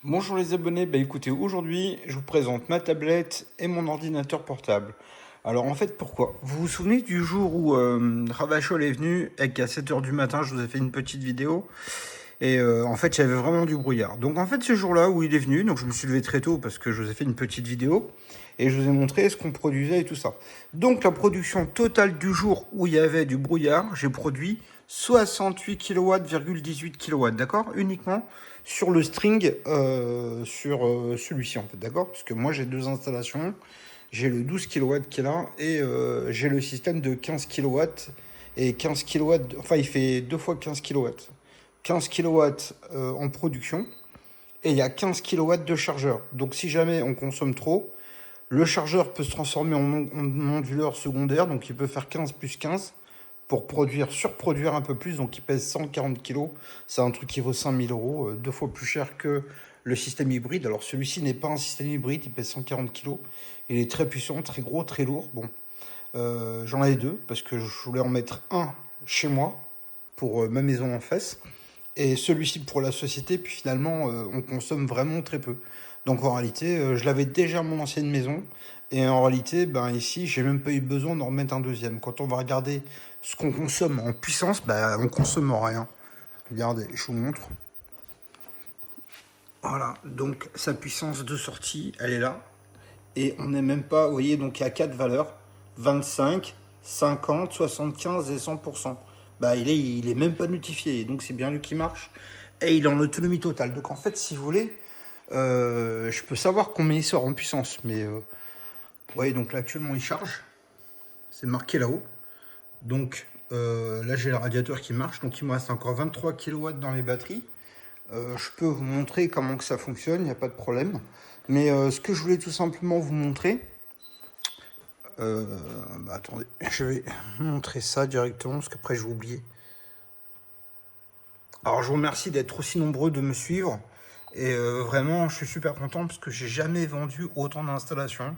Bonjour les abonnés, écoutez, aujourd'hui je vous présente ma tablette et mon ordinateur portable. Alors en fait pourquoi? Vous vous souvenez du jour où Ravachol est venu et qu'à 7 h du matin je vous ai fait une petite vidéo et en fait j'avais vraiment du brouillard. Donc en fait ce jour-là où il est venu, donc je me suis levé très tôt parce que je vous ai fait une petite vidéo et je vous ai montré ce qu'on produisait et tout ça. Donc la production totale du jour où il y avait du brouillard, j'ai produit 68 kW,18 kW, d'accord? Uniquement sur le string, sur celui-ci en fait, d'accord? Parce que moi j'ai deux installations, j'ai le 12 kW qui est là et j'ai le système de 15 kW et 15 kW, enfin il fait deux fois 15 kW. 15 kW en production et il y a 15 kW de chargeur. Donc si jamais on consomme trop, le chargeur peut se transformer en onduleur secondaire, donc il peut faire 15 plus 15 pour surproduire un peu plus, donc il pèse 140 kg. C'est un truc qui vaut 5000 euros, deux fois plus cher que le système hybride. Alors celui-ci n'est pas un système hybride, il pèse 140 kg. Il est très puissant, très gros, très lourd. Bon, j'en ai deux parce que je voulais en mettre un chez moi pour ma maison en face et celui-ci pour la société. Puis finalement, on consomme vraiment très peu. Donc en réalité, je l'avais déjà à mon ancienne maison. Et en réalité, ici, j'ai même pas eu besoin d'en remettre un deuxième. Quand on va regarder ce qu'on consomme en puissance, on consomme rien. Regardez, je vous montre. Voilà, donc sa puissance de sortie, elle est là. Et on n'est même pas, vous voyez, donc il y a quatre valeurs, 25, 50, 75 et 100%. Il est même pas notifié, donc c'est bien lui qui marche. Et il est en autonomie totale. Donc en fait, si vous voulez, je peux savoir combien il sort en puissance. Mais vous voyez, donc là actuellement il charge. C'est marqué là-haut. Donc là j'ai le radiateur qui marche. Donc il me reste encore 23 kW dans les batteries. Je peux vous montrer comment que ça fonctionne, il n'y a pas de problème. Mais ce que je voulais tout simplement vous montrer, attendez, je vais montrer ça directement parce qu'après je vais oublier. Alors je vous remercie d'être aussi nombreux de me suivre. Et vraiment, je suis super content parce que j'ai jamais vendu autant d'installations.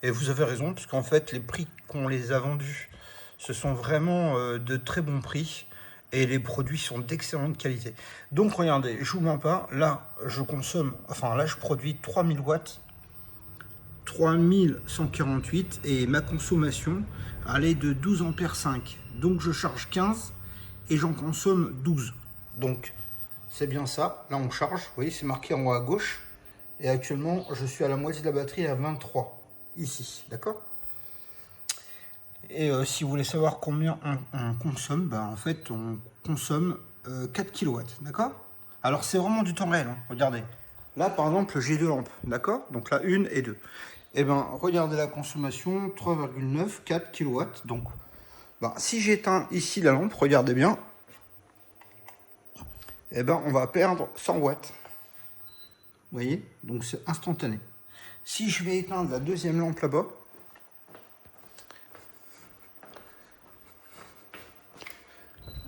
Et vous avez raison, parce qu'en fait, les prix qu'on les a vendus, ce sont vraiment de très bons prix. Et les produits sont d'excellente qualité. Donc regardez, je vous mens pas, là, je produis 3000 watts, 3148 et ma consommation, elle est de 12 ampères 5. Donc je charge 15 et j'en consomme 12. Donc c'est bien ça. Là, on charge. Vous voyez, c'est marqué en haut à gauche. Et actuellement, je suis à la moitié de la batterie à 23. Ici, d'accord? Et si vous voulez savoir combien on consomme, en fait, on consomme 4 kW, d'accord? Alors, c'est vraiment du temps réel, hein. Regardez. Là, par exemple, j'ai deux lampes, d'accord? Donc là, une et deux. Et regardez la consommation, 3,9, 4 kW. Donc, si j'éteins ici la lampe, regardez bien, on va perdre 100 watts. Vous voyez? Donc c'est instantané. Si je vais éteindre la deuxième lampe là-bas,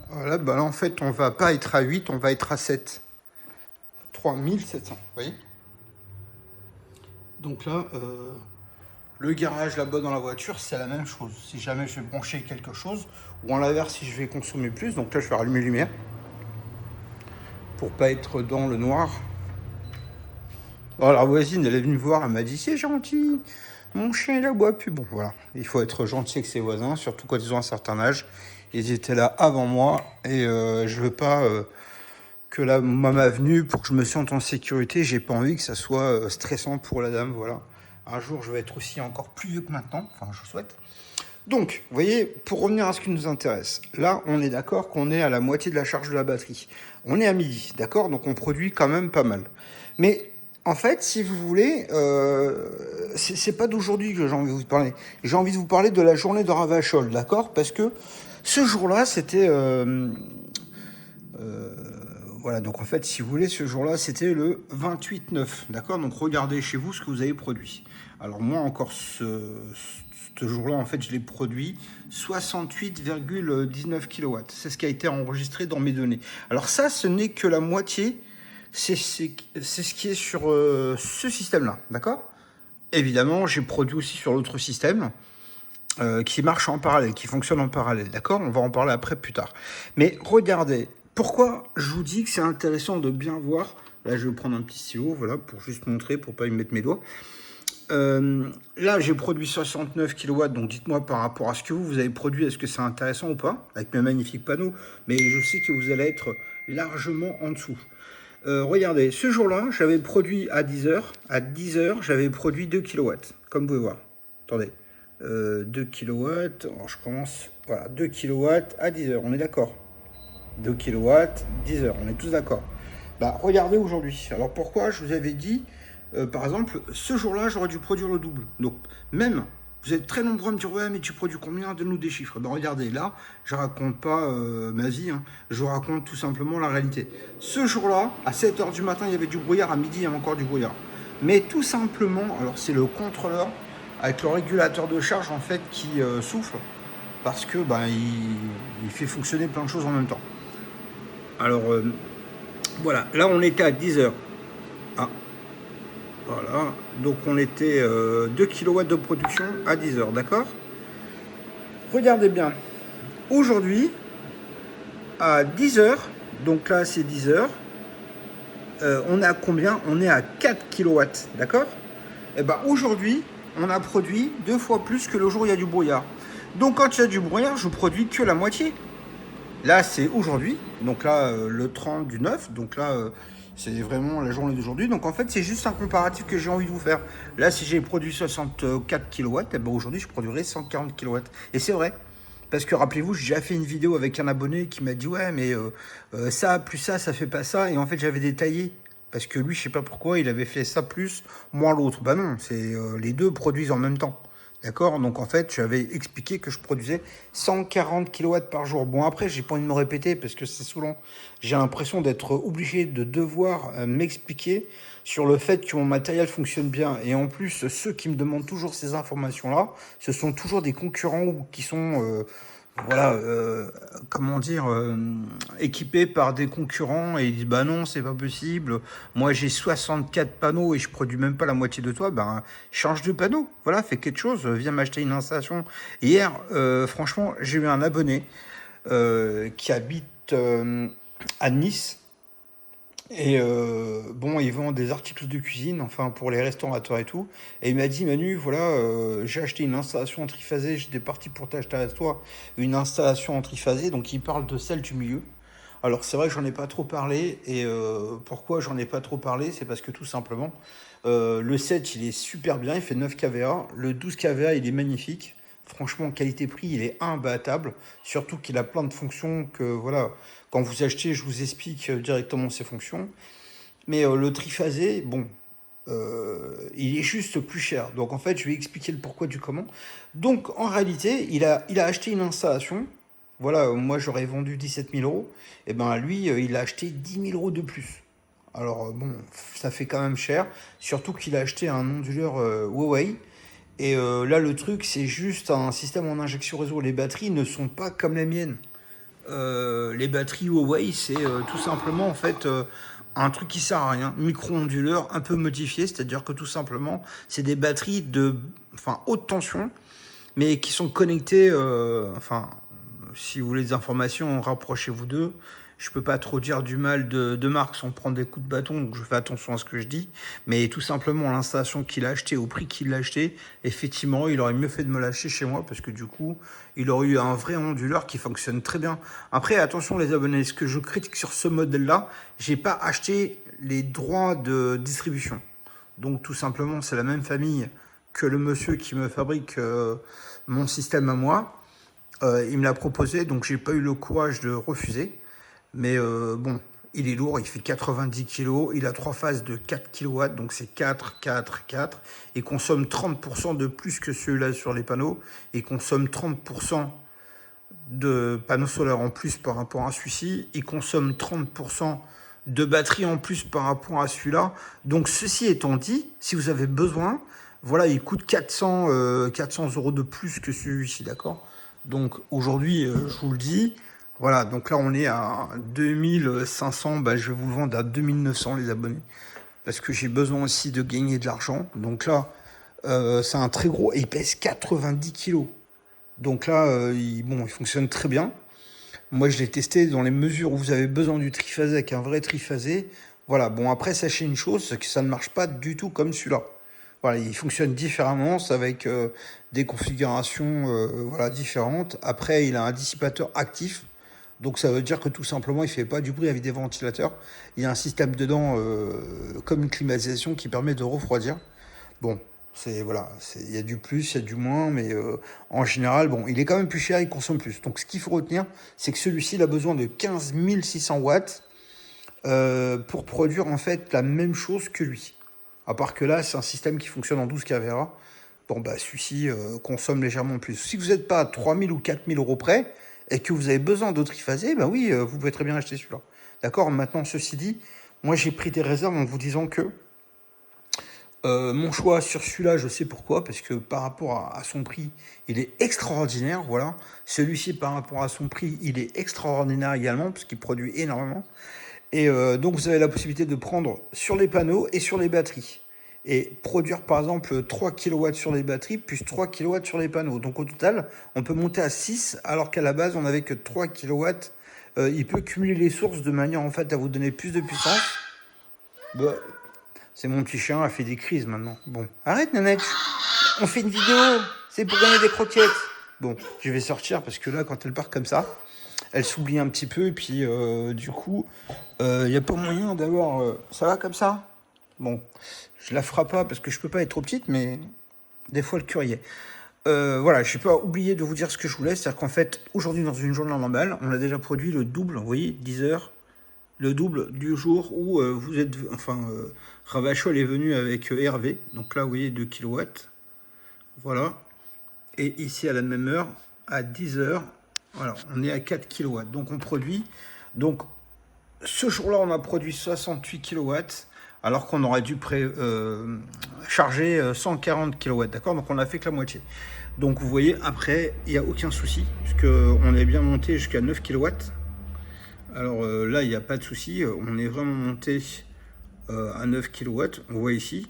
voilà, là en fait on va pas être à 8, on va être à 7. 3700, vous voyez? Donc là, le garage là-bas dans la voiture, c'est la même chose. Si jamais je vais brancher quelque chose, ou en l'inverse si je vais consommer plus, donc là je vais rallumer les lumières pour pas être dans le noir. Alors la voisine, elle est venue me voir, elle m'a dit c'est gentil, mon chien il aboie plus. Bon voilà, il faut être gentil avec ses voisins, surtout quand ils ont un certain âge. Ils étaient là avant moi et je veux pas que la ma venue pour que je me sente en sécurité. J'ai pas envie que ça soit stressant pour la dame. Voilà. Un jour, je vais être aussi encore plus vieux que maintenant. Enfin, je souhaite. Donc, vous voyez, pour revenir à ce qui nous intéresse, là, on est d'accord qu'on est à la moitié de la charge de la batterie. On est à midi, d'accord? Donc, on produit quand même pas mal. Mais en fait, si vous voulez, c'est pas d'aujourd'hui que j'ai envie de vous parler. J'ai envie de vous parler de la journée de Ravachol, d'accord? Parce que ce jour-là, c'était... voilà, donc en fait, si vous voulez, ce jour-là, c'était le 28/9, d'accord? Donc regardez chez vous ce que vous avez produit. Alors moi, encore ce jour-là, en fait, je l'ai produit 68,19 kW. C'est ce qui a été enregistré dans mes données. Alors ça, ce n'est que la moitié, c'est ce qui est sur ce système-là, d'accord? Évidemment, j'ai produit aussi sur l'autre système qui marche en parallèle, qui fonctionne en parallèle, d'accord? On va en parler après plus tard. Mais regardez, pourquoi je vous dis que c'est intéressant de bien voir Là, je vais prendre un petit stylo, voilà, pour juste montrer, pour pas y mettre mes doigts. Là, j'ai produit 69 kW, donc dites-moi par rapport à ce que vous avez produit, est-ce que c'est intéressant ou pas, avec mes magnifiques panneaux, mais je sais que vous allez être largement en dessous. Regardez, ce jour-là, j'avais produit à 10 heures. À 10 heures, j'avais produit 2 kW, comme vous pouvez voir. Attendez, 2 kW, alors je commence, voilà, 2 kW à 10 heures, on est d'accord. 2 kW, 10 heures, on est tous d'accord. Bah, regardez aujourd'hui. Alors pourquoi je vous avais dit, par exemple, ce jour-là, j'aurais dû produire le double. Donc, même, vous êtes très nombreux à me dire, ouais, mais tu produis combien? Donne-nous des chiffres. Ben, regardez, là, je raconte pas ma vie, hein. Je vous raconte tout simplement la réalité. Ce jour-là, à 7 heures du matin, il y avait du brouillard. À midi, il y avait encore du brouillard. Mais tout simplement, alors c'est le contrôleur avec le régulateur de charge, en fait, qui souffle parce que ben, il fait fonctionner plein de choses en même temps. Alors, voilà, là, on était à 10 heures. Ah, voilà, donc on était 2 kW de production à 10 heures, d'accord? Regardez bien, aujourd'hui, à 10 heures, donc là c'est 10 heures, on est à combien? On est à 4 kW, d'accord? Et bien aujourd'hui, on a produit 2 fois plus que le jour où il y a du brouillard. Donc quand il y a du brouillard, je produis que la moitié. Là, c'est aujourd'hui, donc là, le 30 du 9, donc là, c'est vraiment la journée d'aujourd'hui. Donc en fait, c'est juste un comparatif que j'ai envie de vous faire. Là, si j'ai produit 64 kW, eh ben, aujourd'hui, je produirai 140 kW. Et c'est vrai, parce que rappelez-vous, j'ai déjà fait une vidéo avec un abonné qui m'a dit, ouais, mais ça, plus ça fait pas ça. Et en fait, j'avais détaillé. Parce que lui, je sais pas pourquoi, il avait fait ça plus, moi l'autre. Bah non, c'est les deux produisent en même temps. D'accord? Donc en fait, j'avais expliqué que je produisais 140 kW par jour. Bon, après, j'ai pas envie de me répéter parce que c'est saoulant. J'ai l'impression d'être obligé de devoir m'expliquer sur le fait que mon matériel fonctionne bien. Et en plus, ceux qui me demandent toujours ces informations-là, ce sont toujours des concurrents ou qui sont voilà, comment dire, équipés par des concurrents et ils disent bah non, c'est pas possible. Moi j'ai 64 panneaux et je produis même pas la moitié de toi. Ben change de panneau, voilà, fais quelque chose, viens m'acheter une installation. Hier, franchement, j'ai eu un abonné qui habite à Nice. Et bon, il vend des articles de cuisine, enfin pour les restaurateurs et tout. Et il m'a dit, Manu, voilà, j'ai acheté une installation en triphasé, j'étais parti pour t'acheter à toi une installation en triphasé. Donc il parle de celle du milieu. Alors c'est vrai que j'en ai pas trop parlé. Et pourquoi j'en ai pas trop parlé? C'est parce que tout simplement, le 7 il est super bien, il fait 9 kVA. Le 12 kVA il est magnifique. Franchement, qualité-prix, il est imbattable. Surtout qu'il a plein de fonctions que, voilà, quand vous achetez, je vous explique directement ses fonctions. Mais le triphasé, bon, il est juste plus cher. Donc en fait, je vais expliquer le pourquoi du comment. Donc en réalité, il a acheté une installation. Voilà, moi j'aurais vendu 17 000 euros. Et ben lui, il a acheté 10 000 euros de plus. Alors bon, ça fait quand même cher. Surtout qu'il a acheté un onduleur Huawei. Et là, le truc, c'est juste un système en injection réseau. Les batteries ne sont pas comme les miennes. Les batteries Huawei, c'est tout simplement en fait un truc qui sert à rien, micro-onduleur un peu modifié, c'est-à-dire que tout simplement c'est des batteries de haute tension, mais qui sont connectées, si vous voulez des informations, rapprochez-vous d'eux. Je peux pas trop dire du mal de Marc sans prendre des coups de bâton, donc je fais attention à ce que je dis. Mais tout simplement, l'installation qu'il a acheté, au prix qu'il l'a acheté, effectivement, il aurait mieux fait de me l'acheter chez moi parce que du coup, il aurait eu un vrai onduleur qui fonctionne très bien. Après, attention les abonnés, ce que je critique sur ce modèle-là, j'ai pas acheté les droits de distribution. Donc tout simplement, c'est la même famille que le monsieur qui me fabrique mon système à moi. Il me l'a proposé, donc j'ai pas eu le courage de refuser. Mais bon, il est lourd, il fait 90 kg, il a 3 phases de 4 kW, donc c'est 4, 4, 4. Il consomme 30% de plus que celui-là sur les panneaux. Il consomme 30% de panneaux solaires en plus par rapport à celui-ci. Il consomme 30% de batterie en plus par rapport à celui-là. Donc ceci étant dit, si vous avez besoin, voilà, il coûte 400 euros de plus que celui-ci, d'accord? Donc aujourd'hui, je vous le dis, voilà, donc là on est à 2500, bah, je vais vous le vendre à 2900 les abonnés, parce que j'ai besoin aussi de gagner de l'argent. Donc là, c'est un très gros, et il pèse 90 kilos. Donc là, bon, il fonctionne très bien. Moi, je l'ai testé dans les mesures où vous avez besoin du triphasé avec un vrai triphasé. Voilà, bon après sachez une chose, c'est que ça ne marche pas du tout comme celui-là. Voilà, il fonctionne différemment, c'est avec des configurations voilà, différentes. Après, il a un dissipateur actif, donc ça veut dire que tout simplement, il ne fait pas du bruit avec des ventilateurs. Il y a un système dedans, comme une climatisation, qui permet de refroidir. Bon, c'est voilà, il y a du plus, il y a du moins, mais en général, bon, il est quand même plus cher, il consomme plus. Donc ce qu'il faut retenir, c'est que celui-ci, il a besoin de 15 600 watts pour produire en fait la même chose que lui. À part que là, c'est un système qui fonctionne en 12 kVA. Bon, bah, celui-ci consomme légèrement plus. Si vous n'êtes pas à 3000 ou 4000 euros près et que vous avez besoin de triphasé, bah oui, vous pouvez très bien acheter celui-là. D'accord. Maintenant, ceci dit, moi j'ai pris des réserves en vous disant que mon choix sur celui-là, je sais pourquoi, parce que par rapport à son prix, il est extraordinaire, voilà. Celui-ci, par rapport à son prix, il est extraordinaire également, parce qu'il produit énormément. Et donc, vous avez la possibilité de prendre sur les panneaux et sur les batteries. Et produire, par exemple, 3 kW sur les batteries, plus 3 kW sur les panneaux. Donc, au total, on peut monter à 6, alors qu'à la base, on n'avait que 3 kW. Il peut cumuler les sources de manière, en fait, à vous donner plus de puissance. Bah, c'est mon petit chien, a fait des crises maintenant. Bon, arrête, Nanette. On fait une vidéo. C'est pour gagner des croquettes. Bon, je vais sortir parce que là, quand elle part comme ça, elle s'oublie un petit peu. Et puis, du coup, il n'y a pas moyen d'avoir... ça va comme ça? Bon, je la ferai pas parce que je peux pas être trop petite, mais des fois, le curier. Voilà, je n'ai pas oublié de vous dire ce que je voulais. C'est-à-dire qu'en fait, aujourd'hui, dans une journée normale, on a déjà produit le double. Vous voyez, 10 heures. Le double du jour où vous êtes... Enfin, Ravachol est venu avec Hervé. Donc là, vous voyez, 2 kW. Voilà. Et ici, à la même heure, à 10 heures, voilà, on est à 4 kW. Donc, on produit... Donc, ce jour-là, on a produit 68 kW, alors qu'on aurait dû charger 140 kW, d'accord? Donc, on a fait que la moitié. Donc, vous voyez, après, il n'y a aucun souci, puisqu'on est bien monté jusqu'à 9 kW. Alors là, il n'y a pas de souci, on est vraiment monté à 9 kW, on voit ici.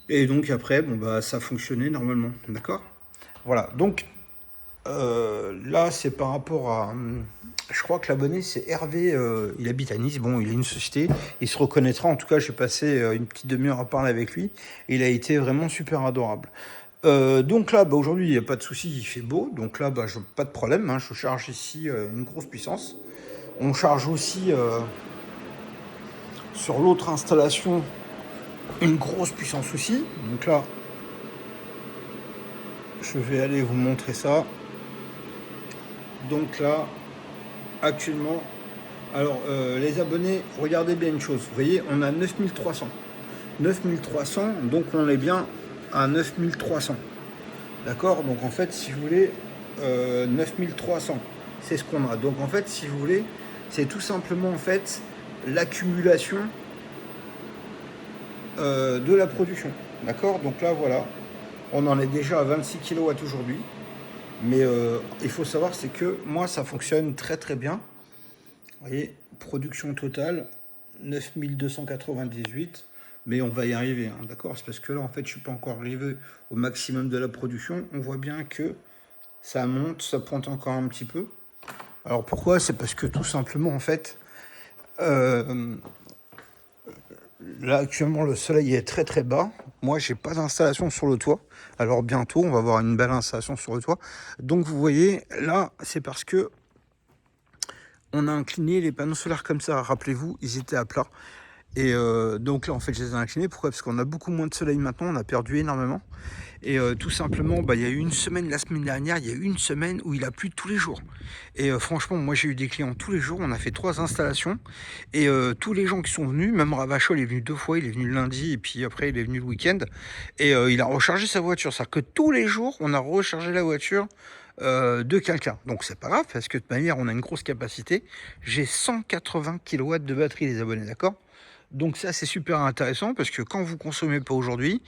Et donc après, bon, bah, ça fonctionnait normalement, d'accord? Voilà, donc là, c'est par rapport à... je crois que l'abonné, c'est Hervé, il habite à Nice, bon, il a une société, il se reconnaîtra, en tout cas, j'ai passé une petite demi-heure à parler avec lui, et il a été vraiment super adorable. Donc là, bah, aujourd'hui, il n'y a pas de souci, il fait beau, donc là, bah, pas de problème, hein, je charge ici une grosse puissance. On charge aussi sur l'autre installation une grosse puissance aussi. Donc là, je vais aller vous montrer ça. Donc là, actuellement, alors les abonnés, regardez bien une chose. Vous voyez, on a 9300. 9300, donc on est bien à 9300. D'accord? Donc en fait, si vous voulez, 9300, c'est ce qu'on a. Donc en fait, si vous voulez, c'est tout simplement en fait l'accumulation de la production. D'accord? Donc là, voilà, on en est déjà à 26 kW aujourd'hui. Mais il faut savoir, c'est que moi, ça fonctionne très très bien. Vous voyez, production totale, 9298. Mais on va y arriver, hein, d'accord? C'est parce que là, en fait, je ne suis pas encore arrivé au maximum de la production. On voit bien que ça monte, ça pointe encore un petit peu. Alors pourquoi? C'est parce que tout simplement, en fait, là actuellement le soleil est très très bas. Moi j'ai pas d'installation sur le toit. Alors bientôt on va avoir une belle installation sur le toit. Donc vous voyez là c'est parce que on a incliné les panneaux solaires comme ça. Rappelez-vous, ils étaient à plat. Et donc là en fait je les ai inclinés. Pourquoi? Parce qu'on a beaucoup moins de soleil maintenant, on a perdu énormément. Et tout simplement, bah, il y a eu une semaine, la semaine dernière, il y a eu une semaine où il a plu tous les jours. Et franchement, moi j'ai eu des clients tous les jours, on a fait 3 installations. Et tous les gens qui sont venus, même Ravachol est venu 2 fois, il est venu le lundi et puis après il est venu le week-end. Et il a rechargé sa voiture, c'est-à-dire que tous les jours, on a rechargé la voiture de quelqu'un. Donc c'est pas grave, parce que de toute manière, on a une grosse capacité. J'ai 180 kW de batterie, les abonnés, d'accord? Donc ça, c'est super intéressant parce que quand vous consommez pas aujourd'hui,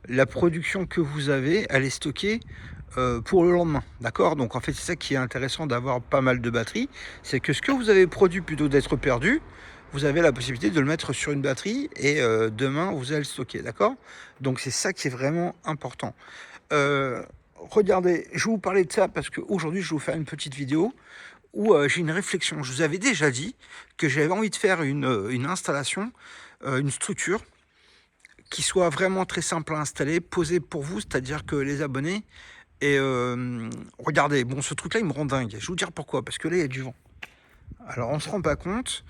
la production que vous avez, elle est stockée pour le lendemain. D'accord? Donc en fait, c'est ça qui est intéressant d'avoir pas mal de batteries. C'est que ce que vous avez produit, plutôt d'être perdu, vous avez la possibilité de le mettre sur une batterie et demain, vous allez le stocker. D'accord? Donc c'est ça qui est vraiment important. Regardez, je vais vous parler de ça parce qu'aujourd'hui, je vais vous faire une petite vidéo où j'ai une réflexion. Je vous avais déjà dit que j'avais envie de faire une installation, une structure qui soit vraiment très simple à installer, posée pour vous, c'est-à-dire que les abonnés, et regardez, bon, ce truc-là, il me rend dingue. Je vais vous dire pourquoi, parce que là, il y a du vent. Alors, on se rend pas compte.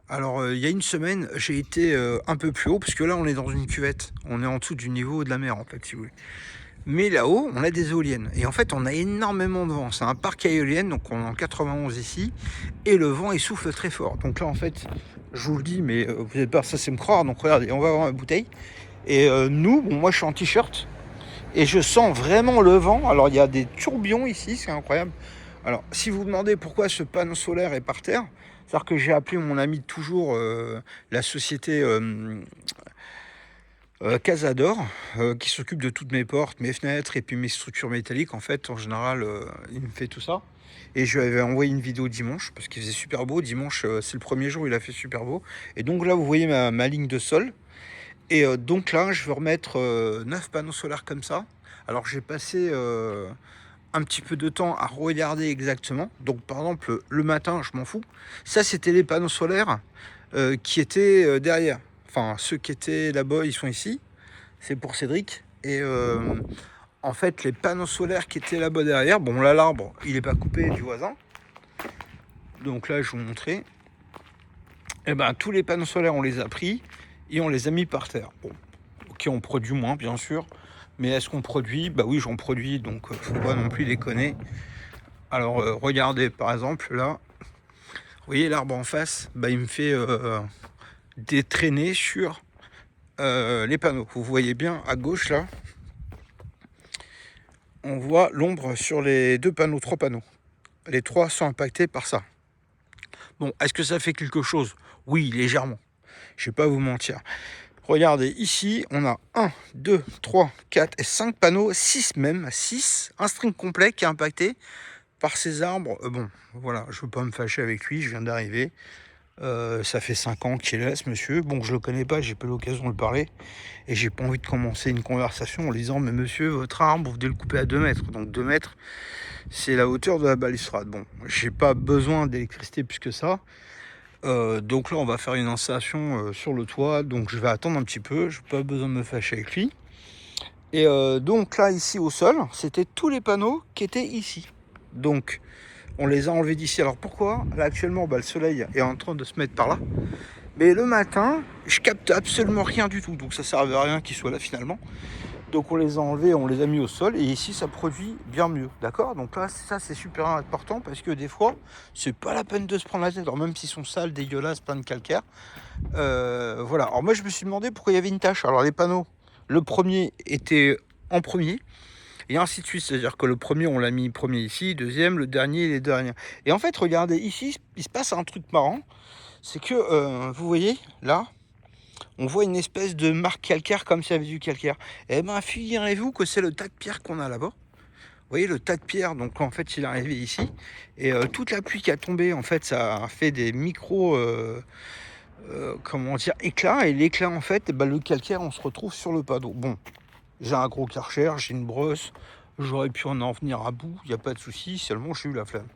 Alors, il y a une semaine, j'ai été un peu plus haut, parce que là, on est dans une cuvette. On est en dessous du niveau de la mer, en fait, si vous voulez. Mais là-haut, on a des éoliennes. Et en fait, on a énormément de vent. C'est un parc à éoliennes, donc on est en 91 ici. Et le vent, il souffle très fort. Donc là, en fait, je vous le dis, mais vous n'êtes pas censé me croire. Donc regardez, on va avoir ma bouteille. Et nous, bon, moi, je suis en t-shirt. Et je sens vraiment le vent. Alors, il y a des tourbillons ici, c'est incroyable. Alors, si vous vous demandez pourquoi ce panneau solaire est par terre, c'est-à-dire que j'ai appelé mon ami de toujours, la société Casador, qui s'occupe de toutes mes portes, mes fenêtres et puis mes structures métalliques. En fait, en général, il me fait tout ça. Et je lui avais envoyé une vidéo dimanche, parce qu'il faisait super beau. Dimanche, c'est le premier jour, il a fait super beau. Et donc là, vous voyez ma ligne de sol. Et donc là, je veux remettre 9 panneaux solaires comme ça. Alors, j'ai passé un petit peu de temps à regarder exactement. Donc, par exemple, le matin, je m'en fous. Ça, c'était les panneaux solaires qui étaient derrière. Enfin, ceux qui étaient là-bas, ils sont ici. C'est pour Cédric. Et en fait, les panneaux solaires qui étaient là-bas derrière, bon, là, l'arbre, il n'est pas coupé du voisin. Donc là, je vais vous montrer. Et ben, tous les panneaux solaires, on les a pris et on les a mis par terre. Bon, ok, on produit moins, bien sûr. Mais est-ce qu'on produit? Bah oui, j'en produis, donc faut pas non plus déconner. Alors, regardez, par exemple, là, vous voyez l'arbre en face, bah, il me fait des traînées sur les panneaux. Vous voyez bien à gauche, là, on voit l'ombre sur les 2 panneaux, 3 panneaux. Les 3 sont impactés par ça. Bon, est-ce que ça fait quelque chose? Oui, légèrement. Je vais pas vous mentir. Regardez, ici, on a 1, 2, 3, 4 et 5 panneaux, 6 même, 6, un string complet qui est impacté par ces arbres. Bon, voilà, je ne veux pas me fâcher avec lui, je viens d'arriver. Ça fait 5 ans qu'il est là, ce monsieur. Bon, je le connais pas, j'ai pas l'occasion de le parler. Et j'ai pas envie de commencer une conversation en lui disant, mais monsieur, votre arbre, vous devez le couper à 2 mètres. Donc 2 mètres, c'est la hauteur de la balustrade. Bon, j'ai pas besoin d'électricité plus que ça. Donc là, on va faire une installation sur le toit. Donc je vais attendre un petit peu, je n'ai pas besoin de me fâcher avec lui. Et donc là, ici au sol, c'était tous les panneaux qui étaient ici. Donc, on les a enlevés d'ici. Alors pourquoi? Là, actuellement, bah, le soleil est en train de se mettre par là. Mais le matin, je capte absolument rien du tout. Donc ça ne servait à rien qu'ils soient là finalement. Donc on les a enlevés, on les a mis au sol. Et ici, ça produit bien mieux. D'accord? Donc là, ça, c'est super important parce que des fois, c'est pas la peine de se prendre la tête. Alors même s'ils sont sales, dégueulasses, plein de calcaire. Voilà. Alors moi, je me suis demandé pourquoi il y avait une tache. Alors les panneaux, le premier était en premier. Et ainsi de suite, c'est-à-dire que le premier, on l'a mis premier ici, deuxième, le dernier, les derniers. Et en fait, regardez, ici, il se passe un truc marrant. C'est que, vous voyez, là, on voit une espèce de marque calcaire comme s'il y avait du calcaire. Eh bien, figurez-vous que c'est le tas de pierre qu'on a là-bas. Vous voyez, le tas de pierre, donc en fait, il est arrivé ici. Et toute la pluie qui a tombé, en fait, ça a fait des micros... comment dire, éclats. Et l'éclat, en fait, bah, le calcaire, on se retrouve sur le panneau. Bon, j'ai un gros karcher, j'ai une brosse, j'aurais pu en venir à bout, il n'y a pas de souci, seulement j'ai eu la flamme.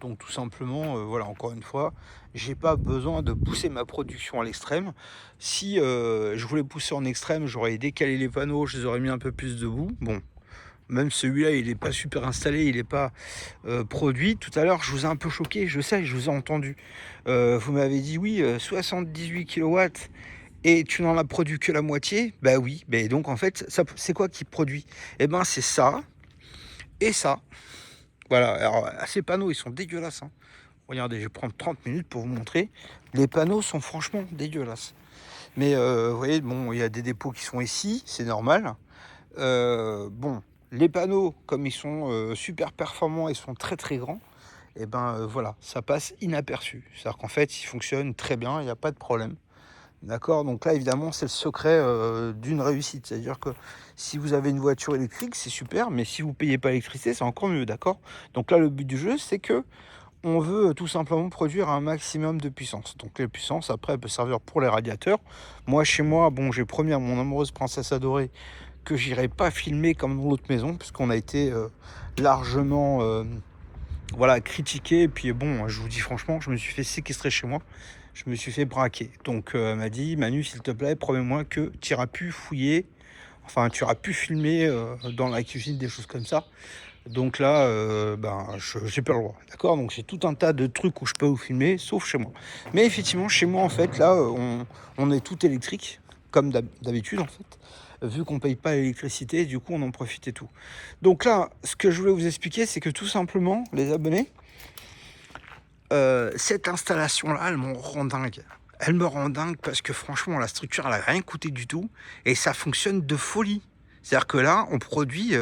Donc tout simplement, voilà, encore une fois, j'ai pas besoin de pousser ma production à l'extrême. Si je voulais pousser en extrême, j'aurais décalé les panneaux, je les aurais mis un peu plus debout. Bon, même celui-là, il n'est pas super installé, il n'est pas produit. Tout à l'heure, je vous ai un peu choqué, je sais, je vous ai entendu. Vous m'avez dit, oui, 78 kW et tu n'en as produit que la moitié. Bah oui, bah donc en fait, ça, c'est quoi qui produit? Eh ben, c'est ça et ça. Voilà, alors ces panneaux, ils sont dégueulasses. Hein. Regardez, je vais prendre 30 minutes pour vous montrer. Les panneaux sont franchement dégueulasses. Mais vous voyez, bon, il y a des dépôts qui sont ici, c'est normal. Bon, les panneaux, comme ils sont super performants et sont très très grands, et ben voilà, ça passe inaperçu. C'est-à-dire qu'en fait, ils fonctionnent très bien, il n'y a pas de problème. D'accord? Donc là, évidemment, c'est le secret d'une réussite. C'est-à-dire que si vous avez une voiture électrique, c'est super, mais si vous ne payez pas l'électricité, c'est encore mieux, d'accord? Donc là, le but du jeu, c'est que on veut tout simplement produire un maximum de puissance. Donc la puissance, après, elle peut servir pour les radiateurs. Moi, chez moi, bon, j'ai promis à mon amoureuse princesse adorée que j'irai pas filmer comme dans l'autre maison, puisqu'on a été largement voilà, critiqué. Et puis bon, je vous dis franchement, je me suis fait séquestrer chez moi. Je me suis fait braquer. Donc elle m'a dit, Manu, s'il te plaît, promets-moi que tu iras plus fouiller, enfin tu iras plus filmer dans la cuisine, des choses comme ça. Donc là, j'ai pas le droit, d'accord. Donc c'est tout un tas de trucs où je peux vous filmer, sauf chez moi. Mais effectivement, chez moi, en fait, là, on est tout électrique, comme d'habitude, en fait. Vu qu'on paye pas l'électricité, du coup, on en profite et tout. Donc là, ce que je voulais vous expliquer, c'est que tout simplement, les abonnés, cette installation-là, elle me rend dingue. Elle me rend dingue parce que franchement, la structure, elle a rien coûté du tout et ça fonctionne de folie. C'est-à-dire que là, on produit,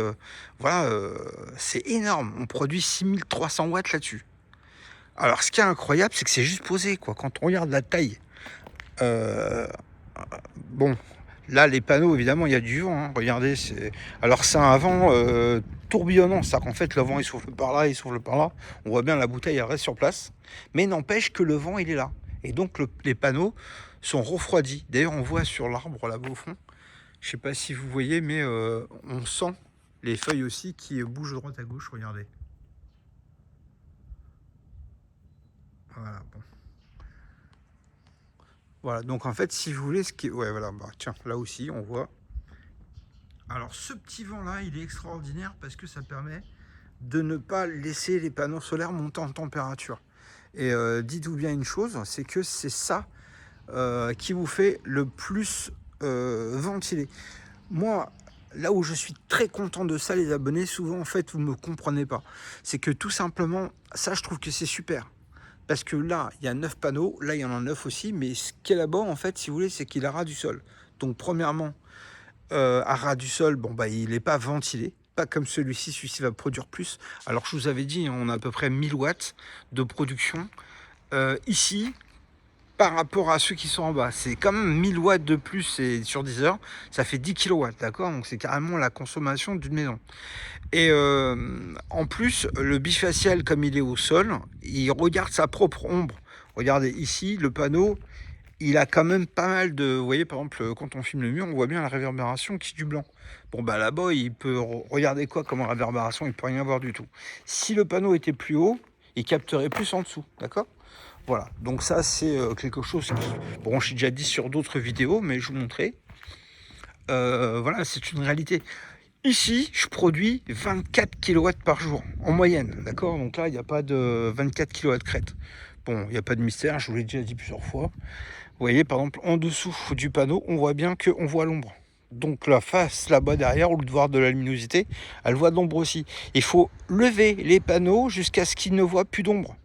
c'est énorme. On produit 6300 watts là-dessus. Alors, ce qui est incroyable, c'est que c'est juste posé, quoi. Quand on regarde la taille, euh, bon, là, les panneaux, évidemment, il y a du vent, hein. Regardez, alors c'est un vent tourbillonnant. C'est-à-dire qu'en fait, le vent, il souffle par là, il souffle par là. On voit bien la bouteille, elle reste sur place. Mais n'empêche que le vent, il est là. Et donc, les panneaux sont refroidis. D'ailleurs, on voit sur l'arbre, là-bas au fond, je sais pas si vous voyez, mais on sent les feuilles aussi qui bougent de droite à gauche. Regardez. Voilà, bon. Voilà, donc en fait, si vous voulez, ce qui est... Ouais, voilà, tiens, là aussi, on voit. Alors, ce petit vent-là, il est extraordinaire parce que ça permet de ne pas laisser les panneaux solaires monter en température. Et dites-vous bien une chose, c'est que c'est ça qui vous fait le plus ventiler. Moi, là où je suis très content de ça, les abonnés, souvent en fait vous ne me comprenez pas. C'est que tout simplement, ça je trouve que c'est super. Parce que là, il y a 9 panneaux, là il y en a 9 aussi, mais ce qui est là-bas en fait, si vous voulez, c'est qu'il a ras du sol. Donc premièrement, à ras du sol, il n'est pas ventilé. Pas comme celui-ci va produire plus. Alors je vous avais dit, on a à peu près 1000 watts de production. Ici, par rapport à ceux qui sont en bas, c'est quand même 1000 watts de plus et sur 10 heures, ça fait 10 kilowatts, d'accord. Donc c'est carrément la consommation d'une maison. Et en plus, le bifacial, comme il est au sol, il regarde sa propre ombre. Regardez ici, le panneau, il a quand même pas mal de... Vous voyez, par exemple, quand on filme le mur, on voit bien la réverbération qui est du blanc. Bon, là-bas, il peut regarder quoi comme réverbération, il peut rien voir du tout. Si le panneau était plus haut, il capterait plus en dessous, d'accord. Voilà, donc ça c'est quelque chose qui... Bon, j'ai déjà dit sur d'autres vidéos, mais je vous montrais. Voilà, c'est une réalité. Ici, je produis 24 kW par jour, en moyenne, d'accord. Donc là, il n'y a pas de 24 kW de crête. Bon, il n'y a pas de mystère, je vous l'ai déjà dit plusieurs fois. Vous voyez, par exemple, en dessous du panneau, on voit bien qu'on voit l'ombre. Donc la face là-bas derrière, au lieu de voir de la luminosité, elle voit de l'ombre aussi. Il faut lever les panneaux jusqu'à ce qu'ils ne voient plus d'ombre.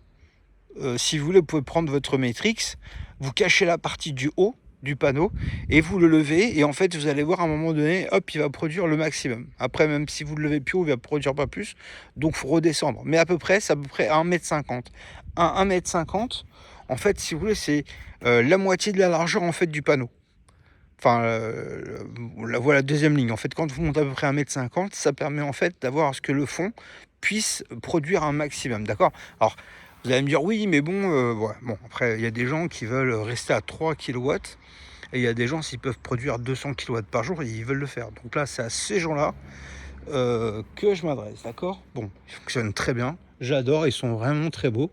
Si vous voulez, vous pouvez prendre votre Matrix, vous cachez la partie du haut du panneau et vous le levez et en fait vous allez voir à un moment donné, hop, il va produire le maximum. Après, même si vous le levez plus haut, il va produire pas plus, donc il faut redescendre. Mais à peu près, c'est à peu près à 1,50 m. À 1,50 m, en fait, si vous voulez, c'est la moitié de la largeur en fait du panneau. Enfin, voilà la deuxième ligne. En fait, quand vous montez à peu près 1,50 m, ça permet en fait d'avoir ce que le fond puisse produire un maximum, d'accord. Alors, vous allez me dire, oui, mais bon, après, il y a des gens qui veulent rester à 3 kW, et il y a des gens, s'ils peuvent produire 200 kW par jour, ils veulent le faire. Donc là, c'est à ces gens-là que je m'adresse, d'accord. Bon, ils fonctionnent très bien, j'adore, ils sont vraiment très beaux.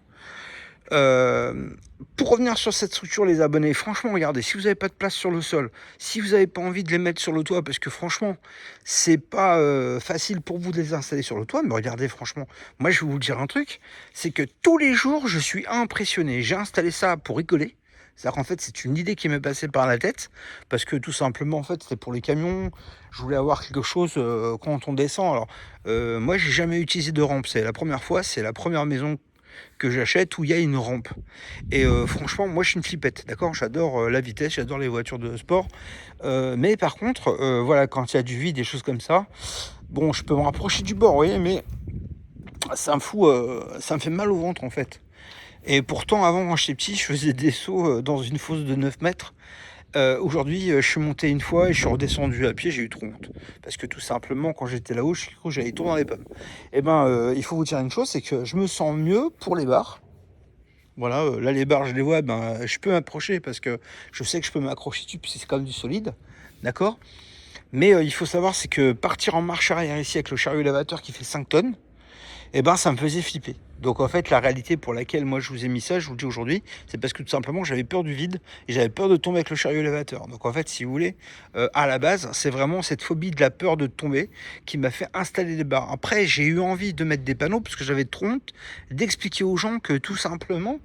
Pour revenir sur cette structure, les abonnés, franchement, regardez, si vous n'avez pas de place sur le sol, si vous n'avez pas envie de les mettre sur le toit, parce que franchement, c'est pas facile pour vous de les installer sur le toit, mais regardez, franchement, moi je vais vous dire un truc, c'est que tous les jours, je suis impressionné. J'ai installé ça pour rigoler. C'est-à-dire qu'en fait, c'est une idée qui m'est passée par la tête, parce que tout simplement, en fait, c'était pour les camions. Je voulais avoir quelque chose quand on descend. Alors, moi, j'ai jamais utilisé de rampe. C'est la première fois, c'est la première maison que j'achète où il y a une rampe. Et franchement, moi je suis une flippette, d'accord. J'adore la vitesse, j'adore les voitures de sport. Mais par contre, voilà, quand il y a du vide, des choses comme ça, bon, je peux me rapprocher du bord, vous voyez, mais ça me fout, ça me fait mal au ventre en fait. Et pourtant, avant, quand j'étais petit, je faisais des sauts dans une fosse de 9 mètres. Aujourd'hui, je suis monté une fois et je suis redescendu à pied, j'ai eu trop honte. Parce que tout simplement, quand j'étais là-haut, je crois que j'allais tout dans les pommes. Et il faut vous dire une chose, c'est que je me sens mieux pour les barres. Voilà, là les barres, je les vois, je peux m'approcher parce que je sais que je peux m'accrocher dessus, puis c'est comme du solide, d'accord. Mais il faut savoir, c'est que partir en marche arrière ici avec le chariot élévateur qui fait 5 tonnes, et ben ça me faisait flipper. Donc en fait, la réalité pour laquelle moi je vous ai mis ça, je vous le dis aujourd'hui, c'est parce que tout simplement j'avais peur du vide et j'avais peur de tomber avec le chariot élévateur. Donc en fait, si vous voulez, à la base, c'est vraiment cette phobie de la peur de tomber qui m'a fait installer des barres. Après, j'ai eu envie de mettre des panneaux parce que j'avais trop honte d'expliquer aux gens que tout simplement,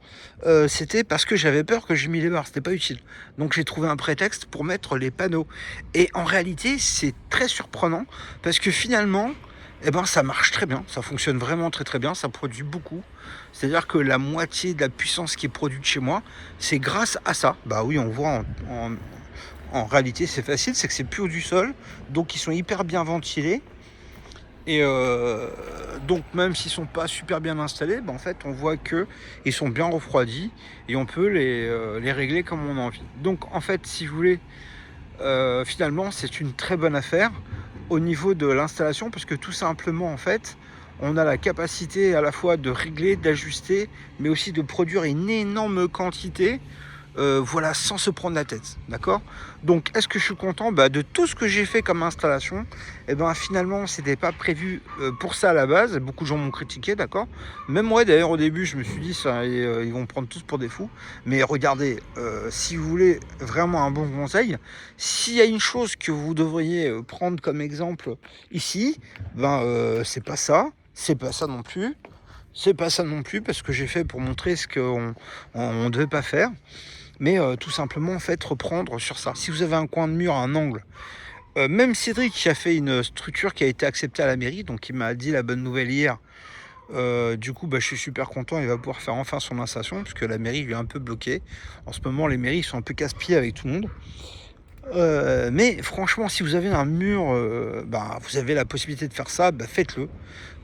c'était parce que j'avais peur que j'ai mis les barres. C'était pas utile. Donc j'ai trouvé un prétexte pour mettre les panneaux. Et en réalité, c'est très surprenant parce que finalement, eh ben, ça marche très bien, ça fonctionne vraiment très très bien, ça produit beaucoup. C'est-à-dire que la moitié de la puissance qui est produite chez moi, c'est grâce à ça. Bah oui, on voit en réalité, c'est facile, c'est que c'est plus haut du sol, donc ils sont hyper bien ventilés. Et donc même s'ils sont pas super bien installés, bah en fait on voit que ils sont bien refroidis et on peut les régler comme on a envie. Donc en fait, si vous voulez, finalement c'est une très bonne affaire au niveau de l'installation parce que tout simplement en fait on a la capacité à la fois de régler, d'ajuster, mais aussi de produire une énorme quantité, voilà, sans se prendre la tête, d'accord. Donc est-ce que je suis content de tout ce que j'ai fait comme installation? Et ben finalement c'était pas prévu pour ça à la base, beaucoup de gens m'ont critiqué, d'accord. Même moi d'ailleurs au début je me suis dit ça, ils vont me prendre tous pour des fous. Mais regardez, si vous voulez vraiment un bon conseil, s'il y a une chose que vous devriez prendre comme exemple ici, c'est pas ça, c'est pas ça non plus. C'est pas ça non plus parce que j'ai fait pour montrer ce qu'on on devait pas faire. Mais tout simplement en fait reprendre sur ça. Si vous avez un coin de mur, un angle, même Cédric qui a fait une structure qui a été acceptée à la mairie, donc il m'a dit la bonne nouvelle hier. Du coup, je suis super content, il va pouvoir faire enfin son installation parce que la mairie lui est un peu bloquée. En ce moment, les mairies sont un peu casse-pieds avec tout le monde. Mais franchement, si vous avez un mur, vous avez la possibilité de faire ça, faites-le.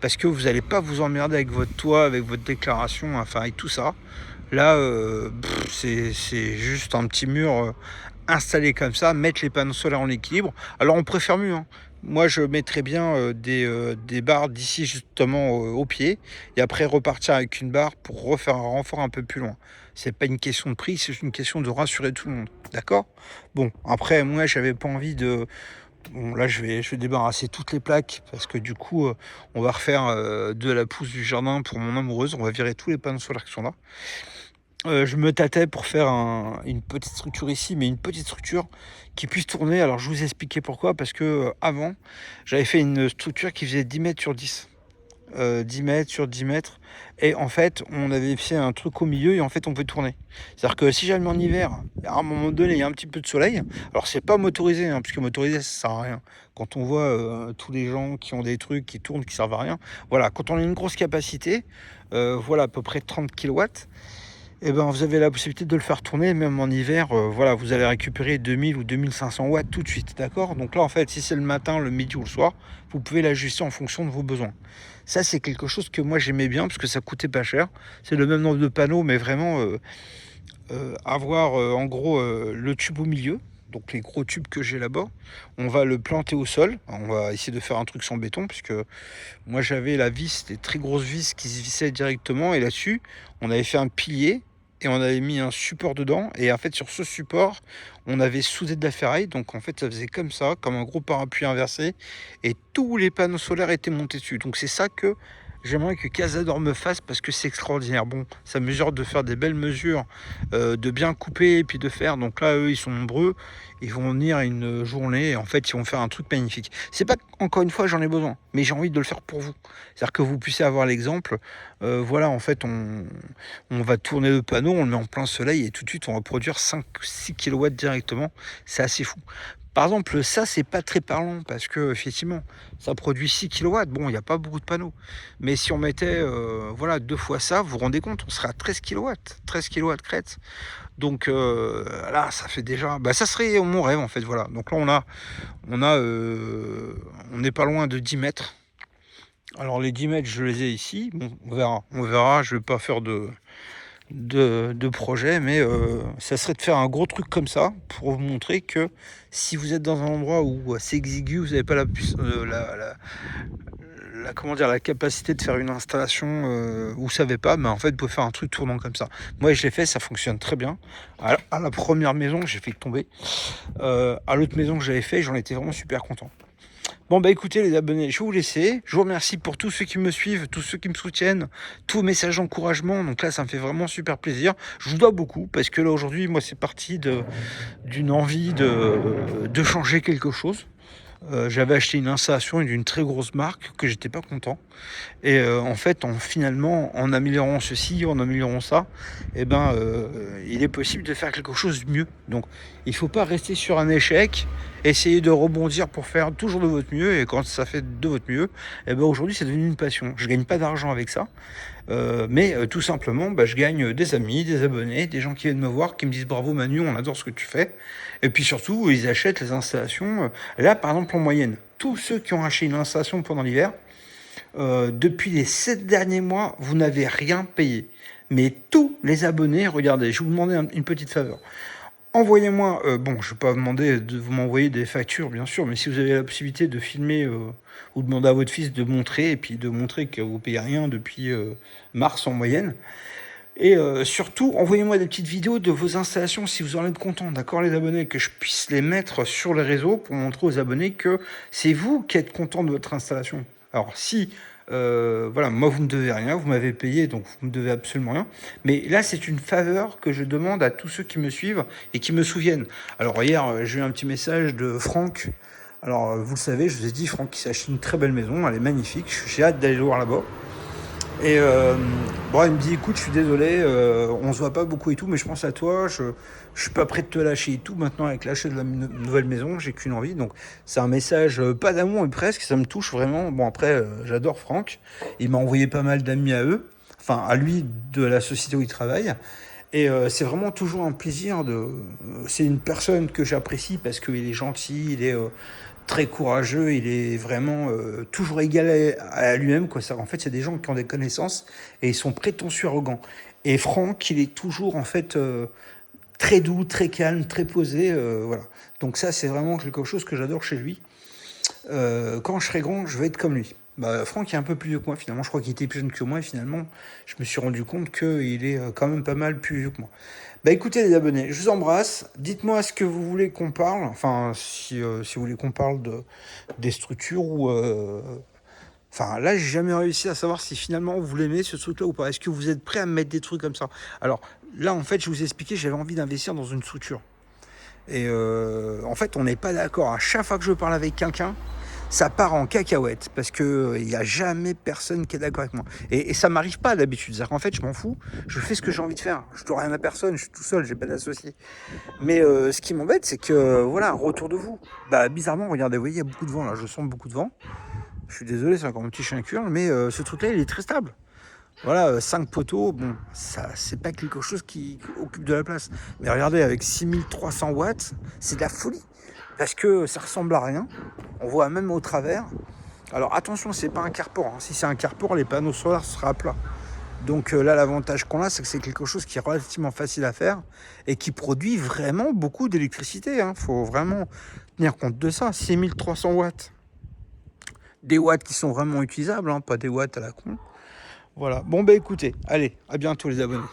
Parce que vous n'allez pas vous emmerder avec votre toit, avec votre déclaration, enfin avec tout ça. Là, c'est juste un petit mur installé comme ça, mettre les panneaux solaires en équilibre. Alors on préfère mieux, hein. Moi je mettrais bien des barres d'ici justement au pied et après repartir avec une barre pour refaire un renfort un peu plus loin. C'est pas une question de prix, c'est une question de rassurer tout le monde. D'accord? Bon, après moi j'avais pas envie de. Bon, là, je vais débarrasser toutes les plaques parce que du coup, on va refaire de la pousse du jardin pour mon amoureuse. On va virer tous les panneaux solaires qui sont là. Je me tâtais pour faire une petite structure ici, mais une petite structure qui puisse tourner. Alors, je vous ai expliqué pourquoi. Parce que avant, j'avais fait une structure qui faisait 10 mètres sur 10. 10 mètres sur 10 mètres. Et en fait, on avait fait un truc au milieu et en fait, on peut tourner. C'est-à-dire que si jamais en hiver, à un moment donné, il y a un petit peu de soleil. Alors, c'est pas motorisé, hein, puisque motorisé, ça sert à rien. Quand on voit tous les gens qui ont des trucs qui tournent, qui servent à rien. Voilà, quand on a une grosse capacité, voilà, à peu près 30 kilowatts. Et vous avez la possibilité de le faire tourner, même en hiver, voilà, vous allez récupérer 2000 ou 2500 watts tout de suite, d'accord. Donc là, en fait, si c'est le matin, le midi ou le soir, vous pouvez l'ajuster en fonction de vos besoins. Ça, c'est quelque chose que moi, j'aimais bien, parce que ça coûtait pas cher. C'est le même nombre de panneaux, mais vraiment, avoir, en gros, le tube au milieu, donc les gros tubes que j'ai là-bas, on va le planter au sol. On va essayer de faire un truc sans béton, puisque moi, j'avais la vis, des très grosses vis qui se vissaient directement, et là-dessus, on avait fait un pilier, et on avait mis un support dedans, et en fait sur ce support on avait soudé de la ferraille, donc en fait ça faisait comme ça, comme un gros parapluie inversé, et tous les panneaux solaires étaient montés dessus. Donc c'est ça que j'aimerais que Cazador me fasse, parce que c'est extraordinaire. Bon, ça mesure de faire des belles mesures, de bien couper et puis de faire. Donc là, eux, ils sont nombreux. Ils vont venir une journée et en fait, ils vont faire un truc magnifique. C'est pas encore une fois, j'en ai besoin, mais j'ai envie de le faire pour vous. C'est-à-dire que vous puissiez avoir l'exemple. Voilà, en fait, on va tourner le panneau, on le met en plein soleil et tout de suite, on va produire 5-6 kilowatts directement. C'est assez fou. Par exemple, ça, c'est pas très parlant parce que effectivement, ça produit 6 kilowatts. Bon, il n'y a pas beaucoup de panneaux. Mais si on mettait voilà, 2 fois ça, vous vous rendez compte, on serait à 13 kilowatts. 13 kilowatts crête. Donc là, ça fait déjà. Ça serait mon rêve en fait. Voilà. Donc là, on n'est pas loin de 10 mètres. Alors les 10 mètres, je les ai ici. Bon, on verra. On verra. Je vais pas faire de projet, mais ça serait de faire un gros truc comme ça pour vous montrer que si vous êtes dans un endroit où c'est exigu, vous n'avez pas la capacité de faire une installation, vous savez pas, mais en fait vous pouvez faire un truc tournant comme ça. Moi je l'ai fait, ça fonctionne très bien. À la première maison j'ai fait tomber, à l'autre maison que j'avais fait, j'en étais vraiment super content. Bon bah écoutez les abonnés, je vais vous laisser. Je vous remercie pour tous ceux qui me suivent, tous ceux qui me soutiennent, tous vos messages d'encouragement. Donc là, ça me fait vraiment super plaisir. Je vous dois beaucoup parce que là aujourd'hui, moi, c'est parti d'une envie de changer quelque chose. J'avais acheté une installation d'une très grosse marque que j'étais pas content. Et en fait, finalement, en améliorant ceci, en améliorant ça, il est possible de faire quelque chose de mieux. Donc, il ne faut pas rester sur un échec, essayer de rebondir pour faire toujours de votre mieux. Et quand ça fait de votre mieux, aujourd'hui, c'est devenu une passion. Je gagne pas d'argent avec ça, mais tout simplement, je gagne des amis, des abonnés, des gens qui viennent me voir, qui me disent bravo Manu, on adore ce que tu fais. Et puis surtout, ils achètent les installations. Là, par exemple, en moyenne, tous ceux qui ont acheté une installation pendant l'hiver, depuis les 7 derniers mois, vous n'avez rien payé. Mais tous les abonnés, regardez, je vais vous demander une petite faveur. Envoyez-moi, je ne vais pas vous demander de vous m'envoyer des factures, bien sûr, mais si vous avez la possibilité de filmer ou demander à votre fils de montrer, et puis de montrer que vous ne payez rien depuis mars en moyenne. Et surtout, envoyez-moi des petites vidéos de vos installations si vous en êtes content, d'accord les abonnés, que je puisse les mettre sur les réseaux pour montrer aux abonnés que c'est vous qui êtes content de votre installation. Alors si, moi vous ne me devez rien, vous m'avez payé, donc vous ne me devez absolument rien. Mais là, c'est une faveur que je demande à tous ceux qui me suivent et qui me souviennent. Alors hier, j'ai eu un petit message de Franck. Alors vous le savez, je vous ai dit, Franck qui s'est acheté une très belle maison, elle est magnifique, j'ai hâte d'aller le voir là-bas. Et il me dit écoute, je suis désolé, on se voit pas beaucoup et tout, mais je pense à toi, je suis pas prêt de te lâcher et tout. Maintenant, avec l'achat de la nouvelle maison, j'ai qu'une envie. Donc c'est un message pas d'amour, mais presque, ça me touche vraiment. Bon après, j'adore Franck, il m'a envoyé pas mal d'amis à eux, enfin à lui, de la société où il travaille. Et c'est vraiment toujours un plaisir c'est une personne que j'apprécie parce qu'il est gentil, il est très courageux, il est vraiment toujours égal à lui-même, quoi. En fait, c'est des gens qui ont des connaissances et ils sont prétentieux, arrogants. Et Franck, il est toujours en fait très doux, très calme, très posé, voilà. Donc ça, c'est vraiment quelque chose que j'adore chez lui. Quand je serai grand, je vais être comme lui. Franck est un peu plus vieux que moi, finalement. Je crois qu'il était plus jeune que moi, et finalement, je me suis rendu compte qu'il est quand même pas mal plus vieux que moi. Écoutez les abonnés, je vous embrasse. Dites-moi ce que vous voulez qu'on parle. Enfin, si vous voulez qu'on parle des structures ou... là, j'ai jamais réussi à savoir si finalement vous l'aimez ce truc-là ou pas. Est-ce que vous êtes prêt à me mettre des trucs comme ça? Alors là, en fait, je vous ai expliqué, j'avais envie d'investir dans une structure. Et en fait, on n'est pas d'accord. À chaque fois que je parle avec quelqu'un, ça part en cacahuète parce que il n'y a jamais personne qui est d'accord avec moi. Et ça m'arrive pas d'habitude. C'est-à-dire qu'en fait, je m'en fous. Je fais ce que j'ai envie de faire. Je dois rien à personne. Je suis tout seul. J'ai pas d'associé. Mais ce qui m'embête, c'est que retour de vous. Bizarrement, regardez, vous voyez, il y a beaucoup de vent là. Je sens beaucoup de vent. Je suis désolé, c'est encore un petit chien curle, mais ce truc-là, il est très stable. Voilà, 5 poteaux, bon, ça, c'est pas quelque chose qui occupe de la place. Mais regardez, avec 6300 watts, c'est de la folie. Parce que ça ressemble à rien. On voit même au travers. Alors attention, c'est pas un carport. Si c'est un carport, les panneaux solaires seraient à plat. Donc là, l'avantage qu'on a, c'est que c'est quelque chose qui est relativement facile à faire et qui produit vraiment beaucoup d'électricité. Faut vraiment tenir compte de ça. 6300 watts. Des watts qui sont vraiment utilisables, pas des watts à la con. Voilà. Bon, écoutez, allez, à bientôt les abonnés.